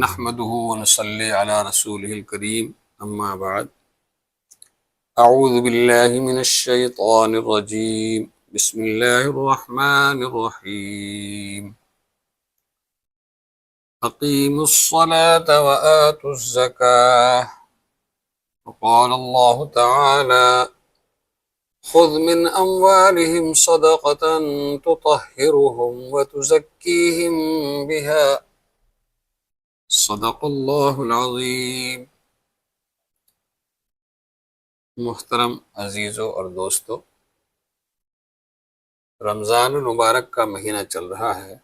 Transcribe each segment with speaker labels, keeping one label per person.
Speaker 1: نحمده ونصلي على رسوله الكريم اما بعد اعوذ باللہ من الشیطان الرجیم بسم اللہ الرحمن الرحیم اقیموا الصلاة وآتوا الزکاة وقال اللہ تعالی خذ من اموالهم صدقة تطہرهم وتزکیہم بها صدق اللہ العظیم۔ محترم عزیزوں اور دوستو، رمضان المبارک کا مہینہ چل رہا ہے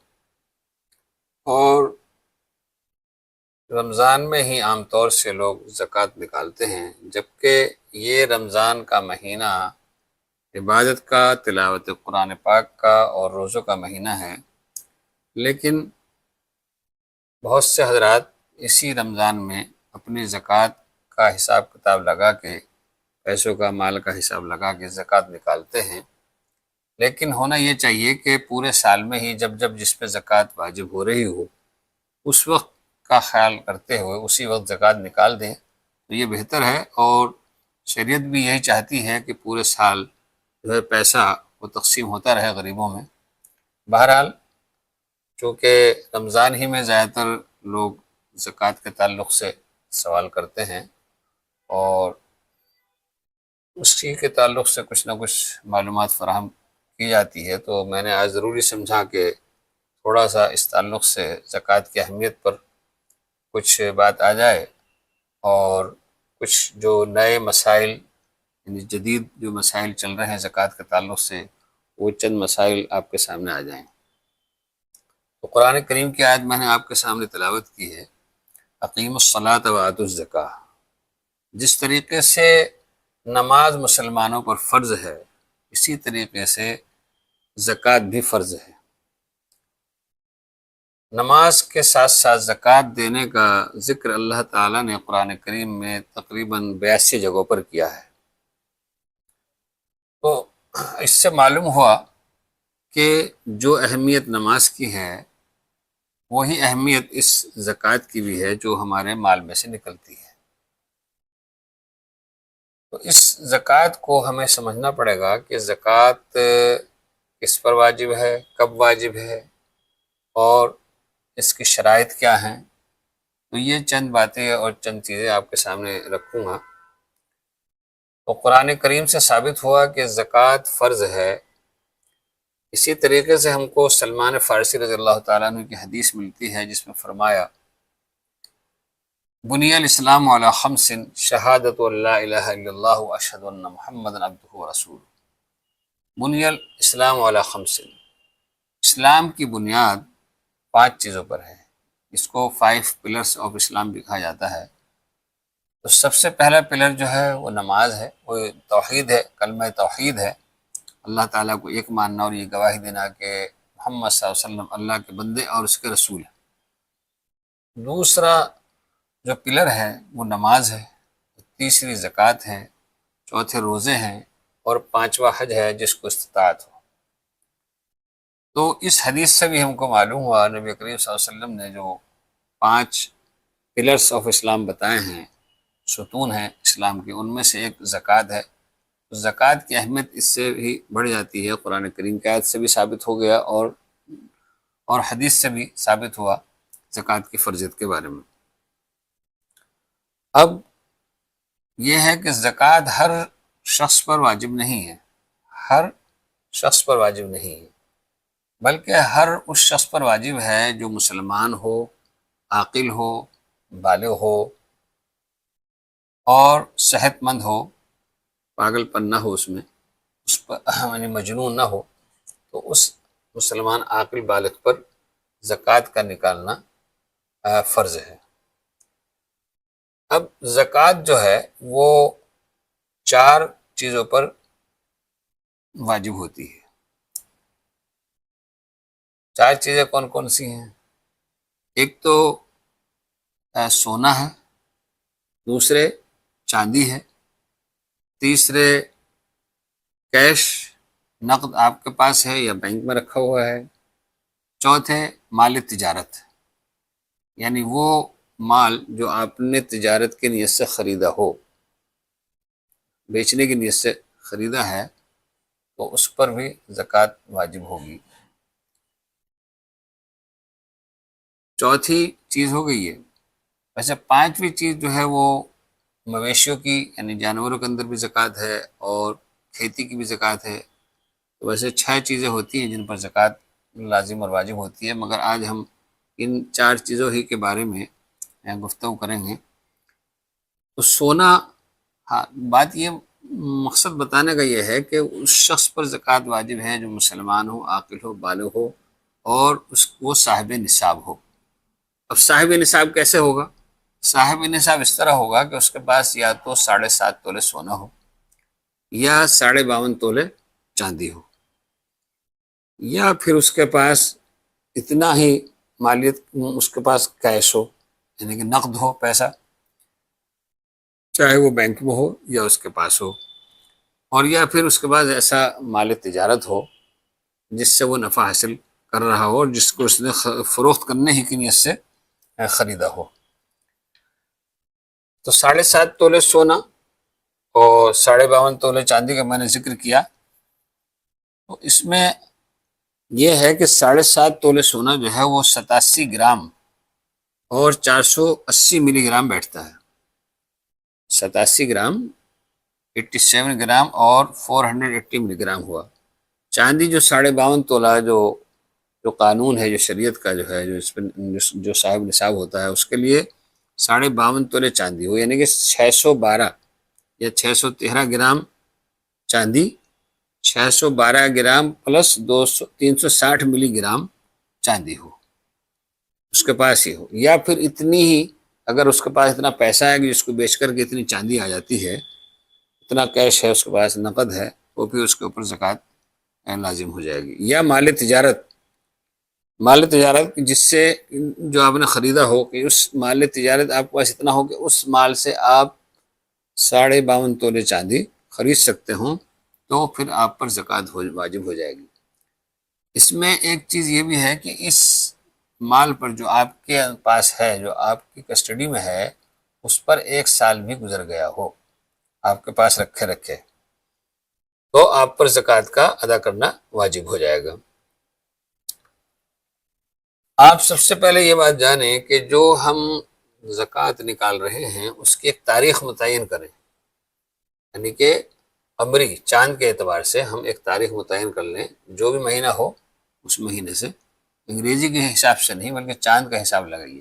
Speaker 1: اور رمضان میں ہی عام طور سے لوگ زکوٰۃ نکالتے ہیں، جبکہ یہ رمضان کا مہینہ عبادت کا، تلاوت قرآن پاک کا اور روزوں کا مہینہ ہے، لیکن بہت سے حضرات اسی رمضان میں اپنی زکوٰۃ کا حساب کتاب لگا کے، پیسوں کا، مال کا حساب لگا کے زکوٰۃ نکالتے ہیں۔ لیکن ہونا یہ چاہیے کہ پورے سال میں ہی جب جس پہ زکوٰۃ واجب ہو رہی ہو اس وقت کا خیال کرتے ہوئے اسی وقت زکوٰۃ نکال دیں تو یہ بہتر ہے، اور شریعت بھی یہی چاہتی ہے کہ پورے سال جو ہے پیسہ وہ تقسیم ہوتا رہے غریبوں میں۔ بہرحال چونکہ رمضان ہی میں زیادہ تر لوگ زکوٰۃ کے تعلق سے سوال کرتے ہیں اور اسی کے تعلق سے کچھ نہ کچھ معلومات فراہم کی جاتی ہے، تو میں نے آج ضروری سمجھا کہ تھوڑا سا اس تعلق سے زکوٰۃ کی اہمیت پر کچھ بات آ جائے، اور کچھ جو نئے مسائل، یعنی جدید جو مسائل چل رہے ہیں زکوٰۃ کے تعلق سے، وہ چند مسائل آپ کے سامنے آ جائیں۔ تو قرآن کریم کی آیت میں نے آپ کے سامنے تلاوت کی ہے، اقیموا الصلاۃ وآتوا الزکاۃ۔ جس طریقے سے نماز مسلمانوں پر فرض ہے، اسی طریقے سے زکوٰۃ بھی فرض ہے۔ نماز کے ساتھ ساتھ زکوٰۃ دینے کا ذکر اللہ تعالیٰ نے قرآن کریم میں تقریباً 82 جگہوں پر کیا ہے۔ تو اس سے معلوم ہوا کہ جو اہمیت نماز کی ہے وہی اہمیت اس زکوٰۃ کی بھی ہے جو ہمارے مال میں سے نکلتی ہے۔ تو اس زکوٰۃ کو ہمیں سمجھنا پڑے گا کہ زکوٰۃ کس پر واجب ہے، کب واجب ہے، اور اس کی شرائط کیا ہیں۔ تو یہ چند باتیں اور چند چیزیں آپ کے سامنے رکھوں گا۔ تو قرآن کریم سے ثابت ہوا کہ زکوٰۃ فرض ہے۔ اسی طریقے سے ہم کو سلمان فارسی رضی اللہ تعالیٰ عنہ کی حدیث ملتی ہے جس میں فرمایا بنی الاسلام علی خمس شہادت ان لا الہ الا اللہ واشہد ان محمد عبدہ ورسولہ۔ بنی الاسلام علی خمس، اسلام کی بنیاد 5 چیزوں پر ہے۔ اس کو 5 پلرز آف اسلام بھی کہا جاتا ہے۔ تو سب سے پہلا پلر جو ہے وہ نماز ہے، وہ توحید ہے، کلمہ توحید ہے، اللہ تعالیٰ کو ایک ماننا اور یہ گواہی دینا کہ محمد صلی اللہ علیہ وسلم اللہ کے بندے اور اس کے رسول ہیں۔ دوسرا جو پلر ہے وہ نماز ہے، تیسری زکوٰۃ ہے، چوتھے روزے ہیں، اور 5واں حج ہے جس کو استطاعت ہو۔ تو اس حدیث سے بھی ہم کو معلوم ہوا نبی کریم صلی اللہ علیہ وسلم نے جو 5 پلرز آف اسلام بتائے ہیں، ستون ہیں اسلام کے، ان میں سے ایک زکوٰۃ ہے۔ زکوٰۃ کی اہمیت اس سے بھی بڑھ جاتی ہے، قرآن کریم کی آیت سے بھی ثابت ہو گیا اور حدیث سے بھی ثابت ہوا زکوٰۃ کی فرضیت کے بارے میں۔ اب یہ ہے کہ زکوٰۃ ہر شخص پر واجب نہیں ہے، ہر شخص پر واجب نہیں ہے، بلکہ ہر اس شخص پر واجب ہے جو مسلمان ہو، عاقل ہو، بالغ ہو اور صحت مند ہو، پاگل پن نہ ہو اس میں، اس پر یعنی مجنون نہ ہو، تو اس مسلمان عاقل بالغ پر زکوٰۃ کا نکالنا فرض ہے۔ اب زکوٰۃ جو ہے وہ 4 چیزوں پر واجب ہوتی ہے۔ 4 چیزیں کون کون سی ہیں؟ ایک تو سونا ہے، دوسرے چاندی ہے، تیسرے کیش نقد آپ کے پاس ہے یا بینک میں رکھا ہوا ہے، چوتھے مال تجارت، یعنی وہ مال جو آپ نے تجارت کی نیت سے خریدا ہو، بیچنے کی نیت سے خریدا ہے، تو اس پر بھی زکوٰۃ واجب ہوگی۔ چوتھی چیز ہو گئی ہے۔ ویسے پانچویں چیز جو ہے وہ مویشیوں کی یعنی جانوروں کے اندر بھی زکوٰۃ ہے اور کھیتی کی بھی زکوٰۃ ہے۔ تو ویسے 6 چیزیں ہوتی ہیں جن پر زکوٰۃ لازم اور واجب ہوتی ہے، مگر آج ہم ان 4 چیزوں ہی کے بارے میں گفتگو کریں گے۔ تو سونا، ہاں بات یہ مقصد بتانے کا یہ ہے کہ اس شخص پر زکوٰۃ واجب ہے جو مسلمان ہو، عاقل ہو، بالغ ہو اور وہ صاحب نصاب ہو۔ اب صاحب نصاب کیسے ہوگا؟ صاحب نصاب اس طرح ہوگا کہ اس کے پاس یا تو 7.5 تولے سونا ہو یا 52.5 تولے چاندی ہو، یا پھر اس کے پاس اتنا ہی مالیت، اس کے پاس کیش ہو یعنی کہ نقد ہو پیسہ، چاہے وہ بینک میں ہو یا اس کے پاس ہو، اور یا پھر اس کے پاس ایسا مال تجارت ہو جس سے وہ نفع حاصل کر رہا ہو اور جس کو اس نے فروخت کرنے ہی کی نیت سے خریدا ہو۔ تو 7.5 تولے سونا اور 52.5 تولے چاندی کا میں نے ذکر کیا۔ تو اس میں یہ ہے کہ 7.5 تولے سونا جو ہے وہ 87 گرام اور 480 ملی گرام بیٹھتا ہے۔ 87 گرام، 87 گرام اور 480 ملی گرام ہوا۔ چاندی جو 52.5 تولہ جو قانون ہے، جو شریعت کا جو ہے، جو اس پہ جو صاحب نصاب ہوتا ہے، اس کے لیے 52.5 تولے چاندی ہو، یعنی کہ 612 یا 613 گرام چاندی، 612 گرام پلس 360 ملی گرام چاندی ہو، اس کے پاس ہی ہو، یا پھر اتنی ہی اگر اس کے پاس اتنا پیسہ ہے کہ جس کو بیچ کر کے اتنی چاندی آ جاتی ہے، اتنا کیش ہے اس کے پاس، نقد ہے، تو پھر اس کے اوپر زکوٰۃ لازم ہو جائے گی۔ یا مال تجارت، مال تجارت جس سے جو آپ نے خریدا ہو، کہ اس مال تجارت آپ کے پاس اتنا ہو کہ اس مال سے آپ 52.5 تولے چاندی خرید سکتے ہوں، تو پھر آپ پر زکوٰۃ واجب ہو جائے گی۔ اس میں ایک چیز یہ بھی ہے کہ اس مال پر جو آپ کے پاس ہے، جو آپ کی کسٹڈی میں ہے، اس پر 1 سال بھی گزر گیا ہو آپ کے پاس رکھے تو آپ پر زکوٰۃ کا ادا کرنا واجب ہو جائے گا۔ آپ سب سے پہلے یہ بات جانیں کہ جو ہم زکوٰۃ نکال رہے ہیں اس کی ایک تاریخ متعین کریں، یعنی کہ قمری چاند کے اعتبار سے ہم ایک تاریخ متعین کر لیں، جو بھی مہینہ ہو اس مہینے سے، انگریزی کے حساب سے نہیں بلکہ چاند کا حساب لگائیے۔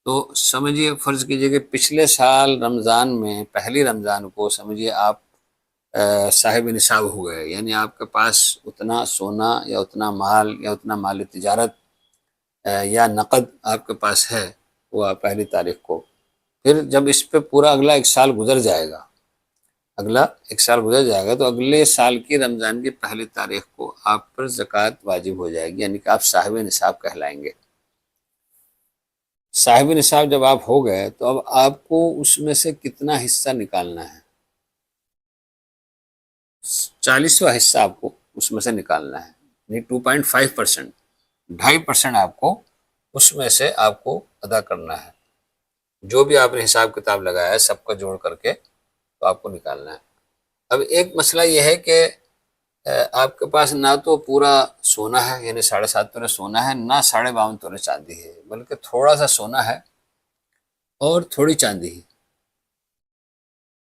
Speaker 1: تو سمجھیے، فرض کیجئے کہ پچھلے سال رمضان میں پہلی رمضان کو سمجھیے آپ صاحب نصاب ہو گئے، یعنی آپ کے پاس اتنا سونا یا اتنا مال یا اتنا مال تجارت یا نقد آپ کے پاس ہے وہ پہلی تاریخ کو۔ پھر جب اس پہ پورا اگلا 1 سال گزر جائے گا، تو اگلے سال کی رمضان کی پہلی تاریخ کو آپ پر زکوٰۃ واجب ہو جائے گی، یعنی کہ آپ صاحب نصاب کہلائیں گے۔ صاحب نصاب جب آپ ہو گئے تو اب آپ کو اس میں سے کتنا حصہ نکالنا ہے؟ 40واں حصہ آپ کو اس میں سے نکالنا ہے، یعنی 2.5%، 2.5% آپ کو اس میں سے آپ کو ادا کرنا ہے۔ جو بھی آپ نے حساب کتاب لگایا ہے سب کا جوڑ کر کے تو آپ کو نکالنا ہے۔ اب ایک مسئلہ یہ ہے کہ آپ کے پاس نہ تو پورا سونا ہے، یعنی 7.5 تولے سونا ہے، نہ 52.5 تولے چاندی ہے، بلکہ تھوڑا سا سونا ہے اور تھوڑی چاندی ہے،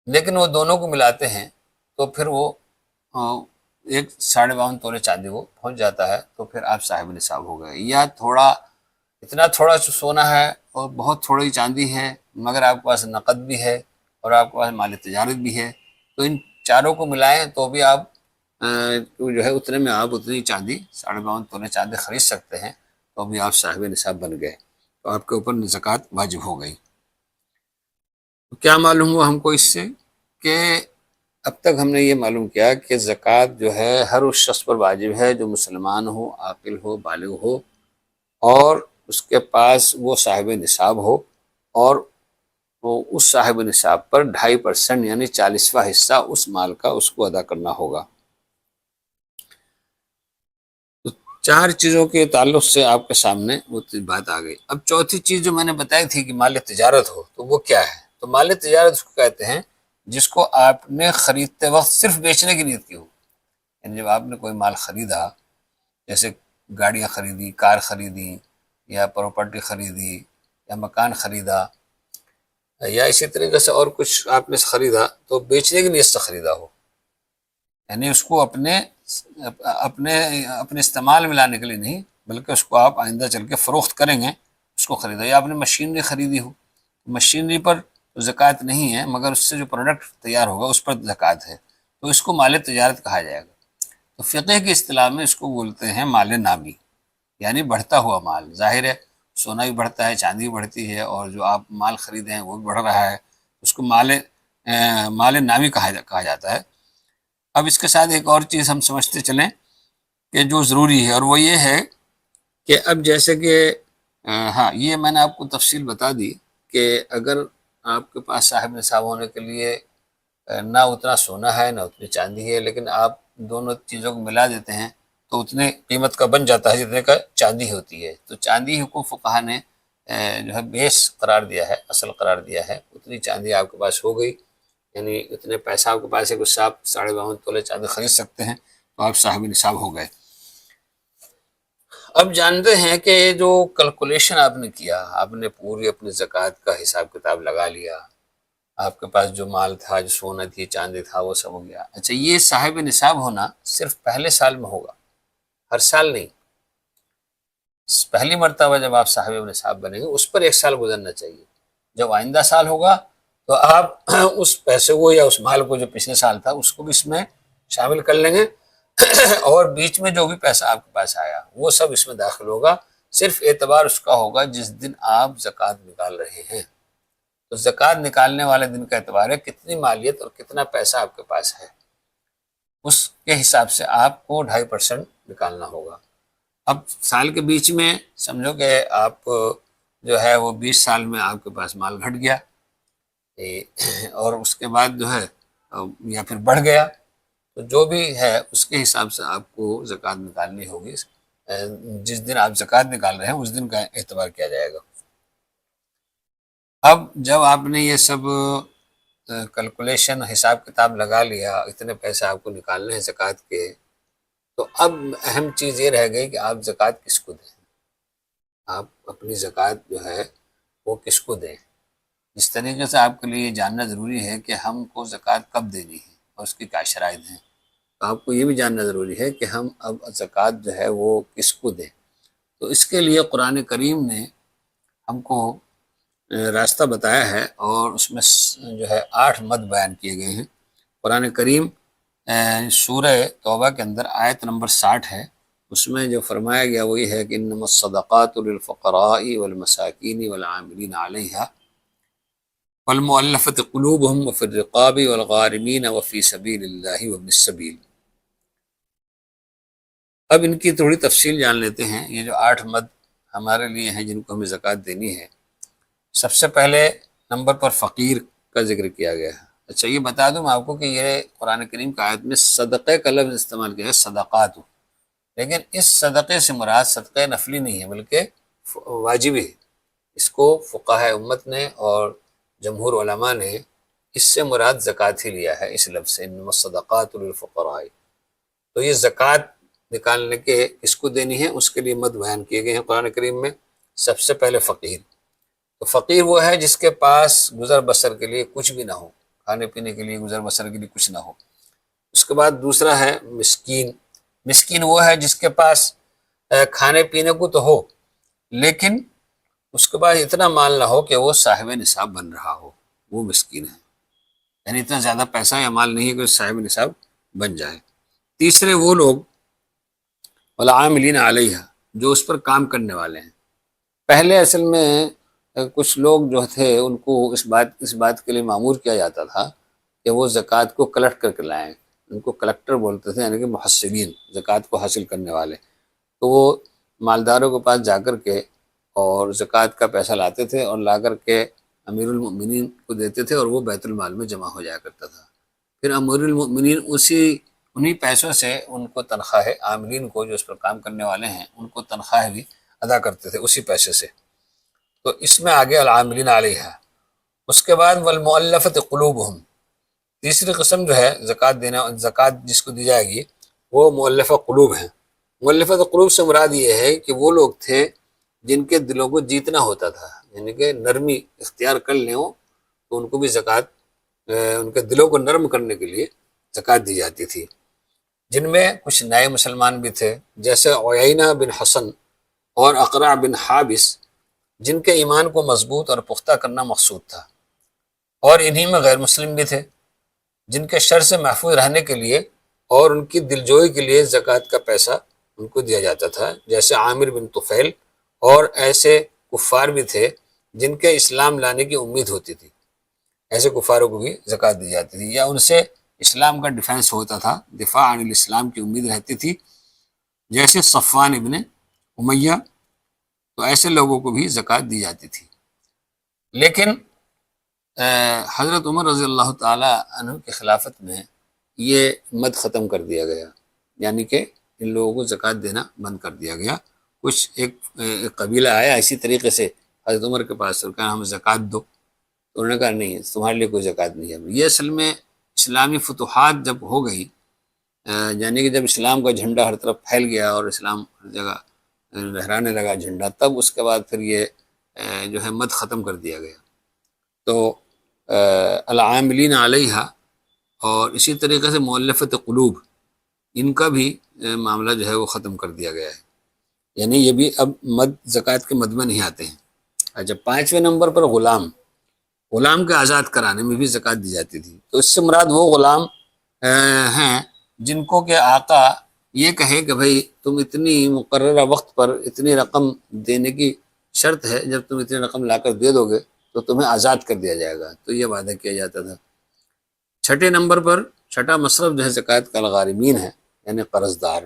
Speaker 1: لیکن وہ دونوں کو ملاتے ہیں تو پھر وہ ایک 52.5 تولے چاندی وہ پہنچ جاتا ہے، تو پھر آپ صاحب نصاب ہو گئے۔ یا اتنا تھوڑا سونا ہے اور بہت تھوڑی چاندی ہے، مگر آپ کے پاس نقد بھی ہے اور آپ کے پاس مال تجارت بھی ہے، تو ان چاروں کو ملائیں تو بھی آپ جو ہے اتنے میں آپ اتنی چاندی 52.5 تولے چاندی خرید سکتے ہیں، تو بھی آپ صاحب نصاب بن گئے، تو آپ کے اوپر زکوٰۃ واجب ہو گئی۔ تو کیا معلوم ہوا ہم کو اس سے کہ اب تک ہم نے یہ معلوم کیا کہ زکوٰۃ جو ہے ہر اس شخص پر واجب ہے جو مسلمان ہو، عاقل ہو، بالغ ہو، اور اس کے پاس وہ صاحب نصاب ہو، اور وہ اس صاحب نصاب پر 2.5% یعنی 40واں حصہ اس مال کا اس کو ادا کرنا ہوگا۔ 4 چیزوں کے تعلق سے آپ کے سامنے وہ بات آ گئی۔ اب چوتھی چیز جو میں نے بتائی تھی کہ مال تجارت ہو، تو وہ کیا ہے؟ تو مال تجارت اس کو کہتے ہیں جس کو آپ نے خریدتے وقت صرف بیچنے کی نیت کی ہو۔ یعنی جب آپ نے کوئی مال خریدا، جیسے گاڑیاں خریدی، کار خریدی، یا پراپرٹی خریدی، یا مکان خریدا، یا اسی طریقے سے اور کچھ آپ نے خریدا، تو بیچنے کی نیت سے خریدا ہو، یعنی اس کو اپنے اپنے اپنے استعمال میں لانے کے لیے نہیں، بلکہ اس کو آپ آئندہ چل کے فروخت کریں گے، اس کو خریدا۔ یا آپ نے مشینری خریدی ہو، مشینری پر زکوٰۃ نہیں ہے، مگر اس سے جو پروڈکٹ تیار ہوگا اس پر زکوٰۃ ہے، تو اس کو مال تجارت کہا جائے گا۔ تو فقہ کی اصطلاح میں اس کو بولتے ہیں مال نامی، یعنی بڑھتا ہوا مال۔ ظاہر ہے سونا بھی بڑھتا ہے، چاندی بھی بڑھتی ہے، اور جو آپ مال خریدے ہیں وہ بھی بڑھ رہا ہے، اس کو مال نامی کہا جاتا ہے۔ اب اس کے ساتھ ایک اور چیز ہم سمجھتے چلیں کہ جو ضروری ہے، اور وہ یہ ہے کہ اب جیسے کہ ہاں، یہ میں نے آپ کو تفصیل بتا دی کہ اگر آپ کے پاس صاحب نصاب ہونے کے لیے نہ اتنا سونا ہے نہ اتنی چاندی ہے، لیکن آپ دونوں چیزوں کو ملا دیتے ہیں تو اتنے قیمت کا بن جاتا ہے جتنے کا چاندی ہوتی ہے۔ تو چاندی کو فقہا نے جو ہے بیس قرار دیا ہے، اصل قرار دیا ہے۔ اتنی چاندی آپ کے پاس ہو گئی، یعنی اتنے پیسہ آپ کے پاس ہے، کچھ آپ 52.5 تولے چاندی خرید سکتے ہیں، تو آپ صاحب نصاب ہو گئے۔ اب جانتے ہیں کہ جو کیلکولیشن آپ نے کیا، آپ نے پوری اپنی زکوٰۃ کا حساب کتاب لگا لیا، آپ کے پاس جو مال تھا، جو سونا تھی، چاندی تھا، وہ سب ہو گیا۔ اچھا، یہ صاحب نصاب ہونا صرف پہلے سال میں ہوگا، ہر سال نہیں۔ پہلی مرتبہ جب آپ صاحب نصاب بنیں گے اس پر 1 سال گزرنا چاہیے۔ جب آئندہ سال ہوگا تو آپ اس پیسے کو یا اس مال کو جو پچھلے سال تھا اس کو بھی اس میں شامل کر لیں گے، اور بیچ میں جو بھی پیسہ آپ کے پاس آیا وہ سب اس میں داخل ہوگا۔ صرف اعتبار اس کا ہوگا جس دن آپ زکوٰۃ نکال رہے ہیں، تو زکوٰۃ نکالنے والے دن کا اعتبار ہے کتنی مالیت اور کتنا پیسہ آپ کے پاس ہے، اس کے حساب سے آپ کو 2.5% نکالنا ہوگا۔ اب سال کے بیچ میں سمجھو کہ آپ جو ہے وہ 20 سال میں آپ کے پاس مال گھٹ گیا، اور اس کے بعد جو ہے یا پھر بڑھ گیا، تو جو بھی ہے اس کے حساب سے آپ کو زکوٰۃ نکالنی ہوگی۔ جس دن آپ زکوٰۃ نکال رہے ہیں اس دن کا اعتبار کیا جائے گا۔ اب جب آپ نے یہ سب کیلکولیشن حساب کتاب لگا لیا، اتنے پیسے آپ کو نکالنے ہیں زکوٰۃ کے، تو اب اہم چیز یہ رہ گئی کہ آپ زکوٰۃ کس کو دیں۔ آپ اپنی زکوٰۃ جو ہے وہ کس کو دیں۔ اس طریقے سے آپ کے لیے یہ جاننا ضروری ہے کہ ہم کو زکوٰۃ کب دینی ہے اور اس کی کیا شرائط ہیں۔ تو آپ کو یہ بھی جاننا ضروری ہے کہ ہم اب زکوٰۃ جو ہے وہ کس کو دیں۔ تو اس کے لیے قرآن کریم نے ہم کو راستہ بتایا ہے، اور اس میں جو ہے 8 مد بیان کیے گئے ہیں۔ قرآن کریم سورہ توبہ کے اندر آیت نمبر 60 ہے، اس میں جو فرمایا گیا وہ یہ ہے کہ انما الصدقات للفقراء والمساکین والعاملین علیہا والمؤلفۃ قلوبہم وفی الرقاب والغارمین وفی سبیل اللہ وابن السبیل۔ اب ان کی تھوڑی تفصیل جان لیتے ہیں۔ یہ جو 8 مد ہمارے لیے ہیں جن کو ہمیں زکوٰۃ دینی ہے، سب سے پہلے نمبر پر فقیر کا ذکر کیا گیا ہے۔ اچھا، یہ بتا دوں میں آپ کو کہ یہ قرآن کریم کا آیت میں صدقے کا لفظ استعمال کیا ہے، صدقات، لیکن اس صدقے سے مراد صدقہ نفلی نہیں ہے بلکہ واجبی ہے۔ اس کو فقہاء امت نے اور جمہور علماء نے اس سے مراد زکوٰۃ ہی لیا ہے، اس لفظ سے، انما الصدقات للفقراء۔ تو یہ زکوٰۃ نکالنے کے کس کو دینی ہے اس کے لیے مد بیان کیے گئے ہیں قرآن کریم میں۔ سب سے پہلے فقیر، تو فقیر وہ ہے جس کے پاس گزر بسر کے لیے کچھ بھی نہ ہو، کھانے پینے کے لیے گزر بسر کے لیے کچھ نہ ہو۔ اس کے بعد دوسرا ہے مسکین۔ مسکین وہ ہے جس کے پاس کھانے پینے کو تو ہو، لیکن اس کے بعد اتنا مال نہ ہو کہ وہ صاحب نصاب بن رہا ہو، وہ مسکین ہے، یعنی اتنا زیادہ پیسہ یا مال نہیں ہے کہ صاحب نصاب بن جائے۔ تیسرے وہ لوگ والعاملین علیہ، جو اس پر کام کرنے والے ہیں۔ پہلے اصل میں کچھ لوگ جو تھے ان کو اس بات کے لیے مامور کیا جاتا تھا کہ وہ زکوٰۃ کو کلیکٹ کر کے لائیں، ان کو کلیکٹر بولتے تھے، یعنی کہ محسبین، زکوٰۃ کو حاصل کرنے والے۔ تو وہ مالداروں کے پاس جا کر کے اور زکوٰۃ کا پیسہ لاتے تھے اور لا کر کے امیر المؤمنین کو دیتے تھے، اور وہ بیت المال میں جمع ہو جایا کرتا تھا۔ پھر امیر المؤمنین اسی انہی پیسوں سے ان کو تنخواہ عاملین کو، جو اس پر کام کرنے والے ہیں، ان کو تنخواہ بھی ادا کرتے تھے اسی پیسے سے۔ تو اس میں آگے العاملین علیہ۔ اس کے بعد والمؤلفۃ قلوبہم، تیسری قسم جو ہے زکوٰۃ دینا، زکوٰۃ جس کو دی جائے گی وہ مؤلفہ قلوب ہیں۔ مؤلفہ قلوب سے مراد یہ ہے کہ وہ لوگ تھے جن کے دلوں کو جیتنا ہوتا تھا، یعنی کہ نرمی اختیار کر لیں تو ان کو بھی زکوٰۃ، ان کے دلوں کو نرم کرنے کے لیے زکوٰۃ دی جاتی تھی، جن میں کچھ نئے مسلمان بھی تھے، جیسے عیینہ بن حسن اور اقرع بن حابس، جن کے ایمان کو مضبوط اور پختہ کرنا مقصود تھا، اور انہی میں غیر مسلم بھی تھے جن کے شر سے محفوظ رہنے کے لیے اور ان کی دلجوئی کے لیے زکوٰۃ کا پیسہ ان کو دیا جاتا تھا، جیسے عامر بن طفیل، اور ایسے کفار بھی تھے جن کے اسلام لانے کی امید ہوتی تھی، ایسے کفاروں کو بھی زکوٰۃ دی جاتی تھی، یا ان سے اسلام کا ڈیفینس ہوتا تھا، دفاع عن الاسلام کی امید رہتی تھی، جیسے صفوان ابن امیہ، تو ایسے لوگوں کو بھی زکوٰۃ دی جاتی تھی۔ لیکن حضرت عمر رضی اللہ تعالی عنہ کی خلافت میں یہ مد ختم کر دیا گیا، یعنی کہ ان لوگوں کو زکوٰۃ دینا بند کر دیا گیا۔ کچھ ایک قبیلہ آیا اسی طریقے سے حضرت عمر کے پاس، اور کہا ہمیں زکوٰۃ دو، تو انہوں نے کہا نہیں، تمہارے لیے کوئی زکوٰۃ نہیں ہے۔ یہ اصل میں اسلامی فتوحات جب ہو گئی، یعنی کہ جب اسلام کا جھنڈا ہر طرف پھیل گیا اور اسلام ہر جگہ لہرانے لگا جھنڈا، تب اس کے بعد پھر یہ جو ہے مد ختم کر دیا گیا۔ تو العاملین علیہ اور اسی طریقے سے مؤلفۃ قلوب، ان کا بھی معاملہ جو ہے وہ ختم کر دیا گیا ہے، یعنی یہ بھی اب زکوٰۃ کے مد میں نہیں آتے ہیں۔ اچھا، 5ویں نمبر پر غلام کے آزاد کرانے میں بھی زکوٰۃ دی جاتی تھی۔ تو اس سے مراد وہ غلام ہیں جن کو کہ آقا یہ کہے کہ بھئی تم اتنی مقررہ وقت پر اتنی رقم دینے کی شرط ہے، جب تم اتنی رقم لا کر دے دو گے تو تمہیں آزاد کر دیا جائے گا، تو یہ وعدہ کیا جاتا تھا۔ 6 نمبر پر چھٹا مصرف جو ہے زکوٰۃ کا الغارمین ہے، یعنی قرض دار،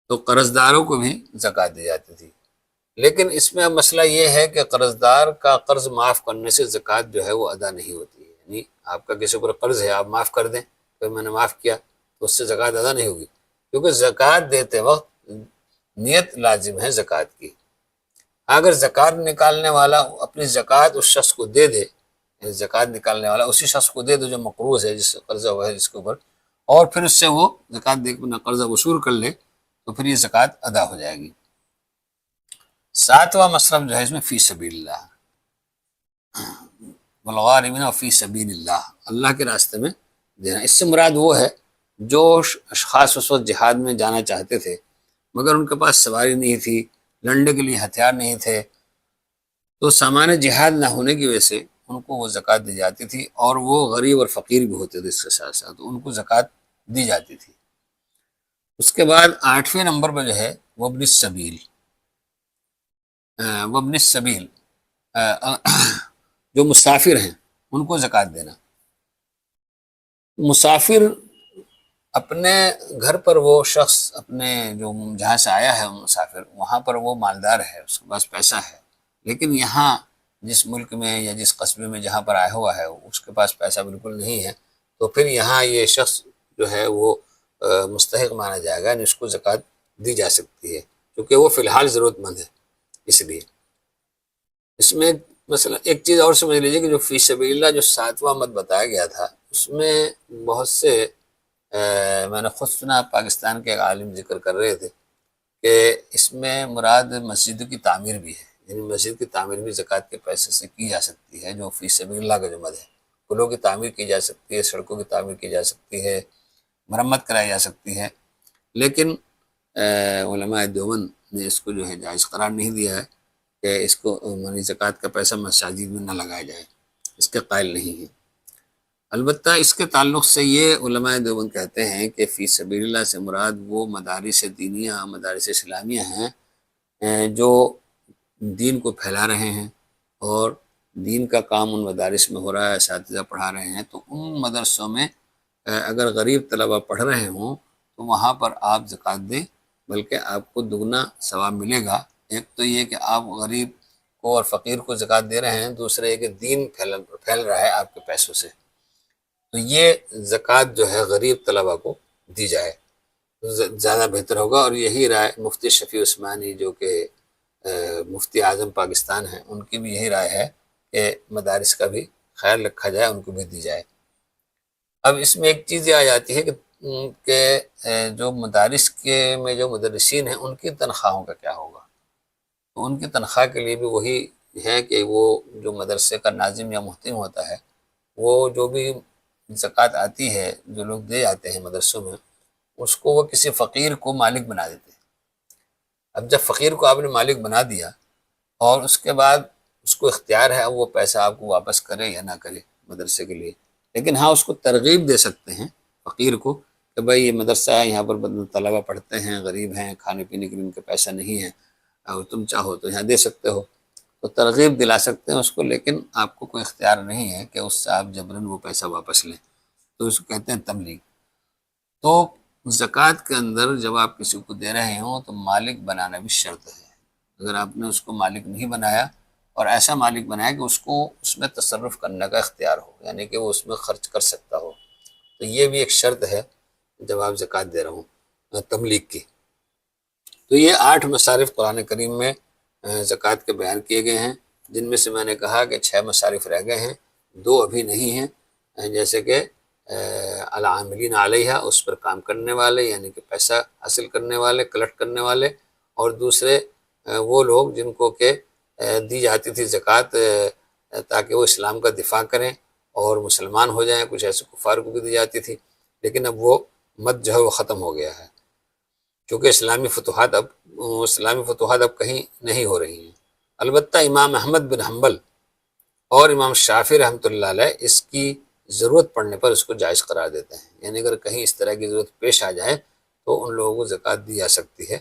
Speaker 1: تو قرض داروں کو بھی زکوٰۃ دی جاتی تھی۔ لیکن اس میں اب مسئلہ یہ ہے کہ قرض دار کا قرض معاف کرنے سے زکوٰۃ جو ہے وہ ادا نہیں ہوتی ہے، یعنی آپ کا کسی پر قرض ہے، آپ معاف کر دیں، پھر میں نے معاف کیا تو اس سے زکوٰۃ ادا نہیں ہوگی، کیونکہ زکوٰۃ دیتے وقت نیت لازم ہے زکوٰۃ کی۔ اگر زکوٰۃ نکالنے والا اپنی زکوٰۃ اس شخص کو دے دے، یعنی زکوٰۃ نکالنے والا اسی شخص کو دے دے جو مقروض ہے، جس سے قرضہ ہوا ہے جس کے اوپر، اور پھر اس سے وہ زکوٰۃ دے کے اپنا قرضہ وصول کر لے، تو پھر یہ زکوٰۃ ادا ہو جائے گی۔ 7واں مصرف جو ہے اس میں فی سبیل اللہ، والغارمین فی سبیل اللہ، اللہ کے راستے میں دینا۔ اس سے مراد وہ ہے جو اشخاص اس وقت جہاد میں جانا چاہتے تھے مگر ان کے پاس سواری نہیں تھی، لڑنے کے لیے ہتھیار نہیں تھے، تو سامان جہاد نہ ہونے کی وجہ سے ان کو وہ زکوٰۃ دی جاتی تھی، اور وہ غریب اور فقیر بھی ہوتے تھے اس کے ساتھ ساتھ، ان کو زکوٰۃ دی جاتی تھی۔ اس کے بعد 8ویں نمبر پر جو ہے وابن السبیل، وابن السبیل جو مسافر ہیں ان کو زکوٰۃ دینا۔ مسافر اپنے گھر پر، وہ شخص اپنے جو جہاں سے آیا ہے مسافر، وہاں پر وہ مالدار ہے، اس کے پاس پیسہ ہے، لیکن یہاں جس ملک میں یا جس قصبے میں جہاں پر آیا ہوا ہے اس کے پاس پیسہ بالکل نہیں ہے، تو پھر یہاں یہ شخص جو ہے وہ مستحق مانا جائے گا، یعنی اس کو زکوٰۃ دی جا سکتی ہے کیونکہ وہ فی الحال ضرورت مند ہے۔ اس لیے اس میں مثلا ایک چیز اور سمجھ لیجیے کہ جو فی سبیل اللہ جو 7واں مد بتایا گیا تھا، اس میں بہت سے میں نے خود سنا، پاکستان کے ایک عالم ذکر کر رہے تھے کہ اس میں مراد مسجد کی تعمیر بھی ہے، یعنی مسجد کی تعمیر بھی زکوٰۃ کے پیسے سے کی جا سکتی ہے، جو فی سبیل اللہ کا جو مد ہے۔ پلوں کی تعمیر کی جا سکتی ہے، سڑکوں کی تعمیر کی جا سکتی ہے، مرمت کرائی جا سکتی ہے، لیکن علماء دیوبند نے اس کو جو ہے جائز قرار نہیں دیا ہے کہ اس کو یعنی زکوٰۃ کا پیسہ مساجد میں نہ لگایا جائے، اس کے قائل نہیں ہیں۔ البتہ اس کے تعلق سے یہ علماء دیوبند کہتے ہیں کہ فی سبیل اللہ سے مراد وہ مدارس دینیہ، مدارس اسلامیہ ہیں جو دین کو پھیلا رہے ہیں اور دین کا کام ان مدارس میں ہو رہا ہے، اساتذہ پڑھا رہے ہیں، تو ان مدرسوں میں اگر غریب طلبہ پڑھ رہے ہوں تو وہاں پر آپ زکوٰۃ دیں، بلکہ آپ کو دگنا ثواب ملے گا۔ ایک تو یہ کہ آپ غریب کو اور فقیر کو زکوٰۃ دے رہے ہیں، دوسرا یہ کہ دین پھیل رہا ہے آپ کے پیسوں سے، تو یہ زکوٰۃ جو ہے غریب طلبہ کو دی جائے تو زیادہ بہتر ہوگا۔ اور یہی رائے مفتی شفیع عثمانی جو کہ مفتی اعظم پاکستان ہیں، ان کی بھی یہی رائے ہے کہ مدارس کا بھی خیال رکھا جائے، ان کو بھی دی جائے۔ اب اس میں ایک چیز یہ آ جاتی ہے کہ جو مدارس کے میں جو مدرسین ہیں ان کی تنخواہوں کا کیا ہوگا؟ تو ان کی تنخواہ کے لیے بھی وہی ہے کہ وہ جو مدرسے کا ناظم یا محتم ہوتا ہے، وہ جو بھی زکوٰۃ آتی ہے جو لوگ دے جاتے ہیں مدرسوں میں، اس کو وہ کسی فقیر کو مالک بنا دیتے ہیں۔ اب جب فقیر کو آپ نے مالک بنا دیا اور اس کے بعد اس کو اختیار ہے اب وہ پیسہ آپ کو واپس کرے یا نہ کرے مدرسے کے لیے، لیکن ہاں اس کو ترغیب دے سکتے ہیں فقیر کو کہ بھائی یہ مدرسہ ہے، یہاں پر طلبہ پڑھتے ہیں، غریب ہیں، کھانے پینے کے لیے ان کے پیسہ نہیں ہے، اور تم چاہو تو یہاں دے سکتے ہو، تو ترغیب دلا سکتے ہیں اس کو، لیکن آپ کو کوئی اختیار نہیں ہے کہ اس سے آپ جبراً وہ پیسہ واپس لیں، تو اس کو کہتے ہیں تملیغ۔ تو زکوٰۃ کے اندر جب آپ کسی کو دے رہے ہوں تو مالک بنانا بھی شرط ہے۔ اگر آپ نے اس کو مالک نہیں بنایا اور ایسا مالک بنایا کہ اس کو اس میں تصرف کرنے کا اختیار ہو، یعنی کہ وہ اس میں خرچ کر سکتا ہو، تو یہ بھی ایک شرط ہے جب آپ زکوٰۃ دے رہے ہوں تملیغ کی۔ تو یہ 8 مصارف قرآن کریم میں زکوٰۃ کے بیان کیے گئے ہیں، جن میں سے میں نے کہا کہ 6 مصارف رہ گئے ہیں، 2 ابھی نہیں ہیں، جیسے کہ العاملین علیہ، اس پر کام کرنے والے یعنی کہ پیسہ حاصل کرنے والے، کلیکٹ کرنے والے، اور دوسرے وہ لوگ جن کو کہ دی جاتی تھی زکوٰۃ تاکہ وہ اسلام کا دفاع کریں اور مسلمان ہو جائیں، کچھ ایسے کفار کو بھی دی جاتی تھی، لیکن اب وہ مد جو ہے وہ ختم ہو گیا ہے، کیونکہ اسلامی فتوحات اب کہیں نہیں ہو رہی ہیں۔ البتہ امام احمد بن حنبل اور امام شافعی رحمۃ اللہ علیہ اس کی ضرورت پڑنے پر اس کو جائز قرار دیتے ہیں، یعنی اگر کہیں اس طرح کی ضرورت پیش آ جائے تو ان لوگوں کو زکوٰۃ دی جا سکتی ہے۔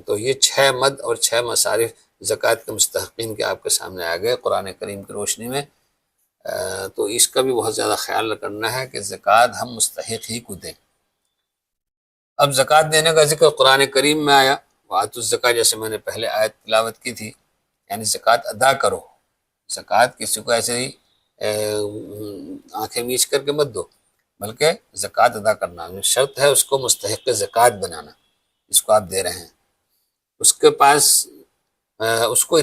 Speaker 1: تو یہ 6 مد اور 6 مصارف زکوٰۃ کے مستحقین کے آپ کے سامنے آ گئے قرآن کریم کی روشنی میں۔ تو اس کا بھی بہت زیادہ خیال کرنا ہے کہ زکوٰۃ ہم مستحق ہی کو دیں۔ اب زکوٰۃ دینے کا ذکر قرآن کریم میں آیا، وآتوا الزکوٰۃ، جیسے میں نے پہلے آیت تلاوت کی تھی، یعنی زکوٰۃ ادا کرو۔ زکوٰۃ کسی کو ایسے ہی آنکھیں میچ کر کے مت دو، بلکہ زکوٰۃ ادا کرنا شرط ہے، اس کو مستحق زکوٰۃ بنانا جس کو آپ دے رہے ہیں۔ اس کے پاس اس کو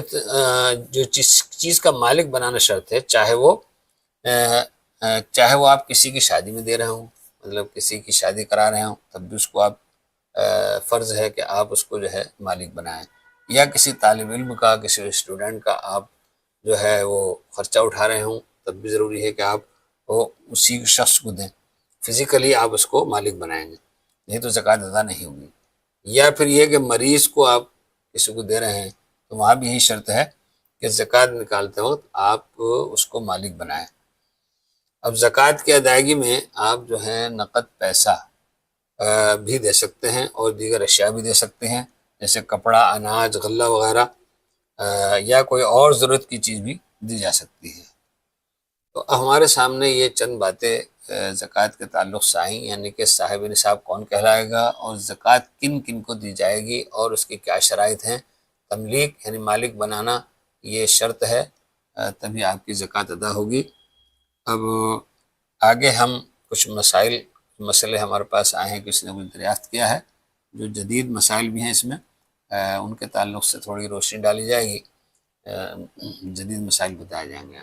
Speaker 1: جو چیز کا مالک بنانا شرط ہے، چاہے وہ آپ کسی کی شادی میں دے رہے ہوں، مطلب کسی کی شادی کرا رہے ہوں، تب بھی اس کو آپ فرض ہے کہ آپ اس کو جو ہے مالک بنائیں، یا کسی طالب علم کا، کسی اسٹوڈنٹ کا آپ جو ہے وہ خرچہ اٹھا رہے ہوں، تب بھی ضروری ہے کہ آپ وہ اسی شخص کو دیں، فزیکلی آپ اس کو مالک بنائیں گے، نہیں تو زکوٰۃ ادا نہیں ہوگی۔ یا پھر یہ کہ مریض کو آپ کسی کو دے رہے ہیں تو وہاں بھی یہی شرط ہے کہ زکوٰۃ نکالتے وقت آپ اس کو مالک بنائیں۔ اب زکوٰۃ کی ادائیگی میں آپ جو ہے نقد پیسہ بھی دے سکتے ہیں اور دیگر اشیاء بھی دے سکتے ہیں، جیسے کپڑا، اناج، غلہ وغیرہ، یا کوئی اور ضرورت کی چیز بھی دی جا سکتی ہے۔ تو ہمارے سامنے یہ چند باتیں زکوٰۃ کے تعلق سے آئیں، یعنی کہ صاحب نصاب کون کہلائے گا اور زکوٰۃ کن کن کو دی جائے گی اور اس کی کیا شرائط ہیں۔ تملیغ یعنی مالک بنانا یہ شرط ہے، تبھی آپ کی زکوٰۃ ادا ہوگی۔ اب آگے ہم کچھ مسئلے ہمارے پاس آئے ہیں، کسی نے کچھ دریافت کیا ہے، جو جدید مسائل بھی ہیں اس میں، ان کے تعلق سے تھوڑی روشنی ڈالی جائے گی، جدید مسائل بتائے جائیں گے۔